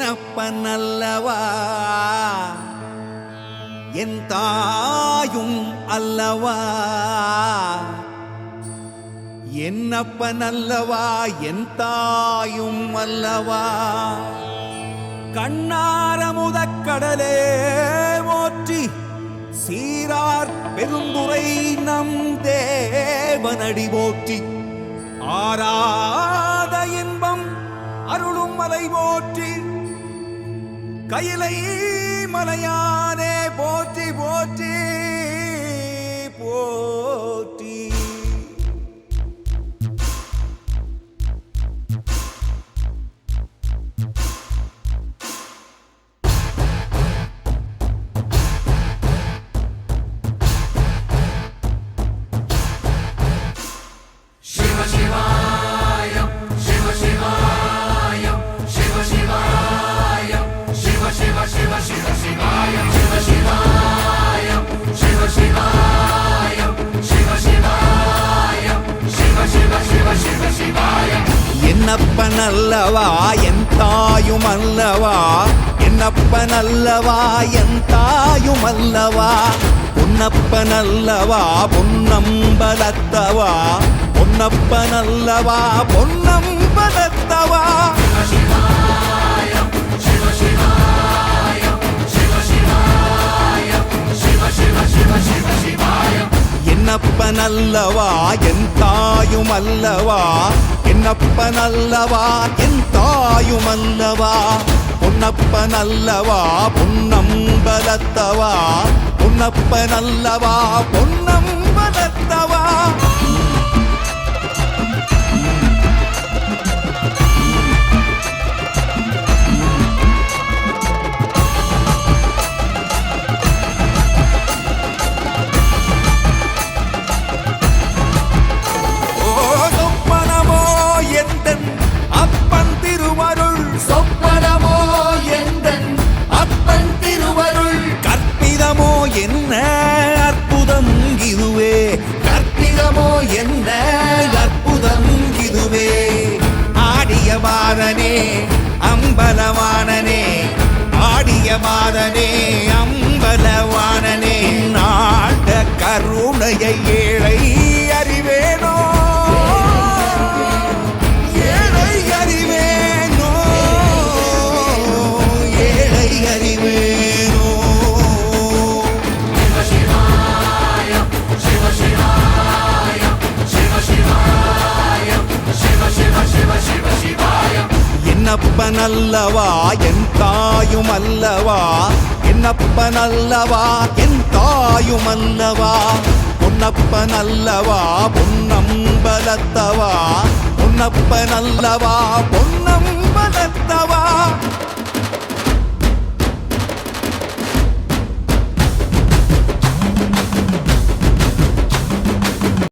என்னப்பனல்லவா என் தாயும் அல்லவா என்னப்பனல்லவா என் தாயும் அல்லவா கண்ணாரமுதக்கடலே போற்றி சீரார் பெருந்துரை நம் தேவனடி போற்றி ஆராத இன்பம் அருளும் மலை போற்றி கையிலை மலையானே போற்றி போற்றி போற்றி என்னப்பனல்லவா என் தாயும் அல்லவா என்னப்பனல்லவா என் தாயும் அல்லவா பொன்னப்பனல்லவா பொன்னம்பலத்தவா பொன்னப்பனல்லவா பொன்னம்பலத்தவா என்னப்பனல்லவா என் தாயும் அல்லவா என்னப்பனல்லவா என் தாயும் அல்லவா பொன்னப்பனல்லவா பொன்னம்பலத்தவா பொன்னப்பனல்லவா பொன்னம்பலத்தவா என்ன அற்புதம் இதுவே கற்பிதமோ என்ன அற்புதம் இதுவே ஆடிய மாதனே அம்பலவானனே ஆடிய மாதனே அம்பலவானனே நாட கருணையை ஏழை அறிவேனோ ஏழை அறிவேனோ ஏழை அறிவேனோ என்னப்பனல்லவா என் தாயும் அல்லவா என்னப்பனல்லவா என் தாயும் அல்லவா பொன்னப்பனல்லவா பொன்னம்பலத்தவா பொன்னப்பனல்லவா பொன்னம்பலத்தவா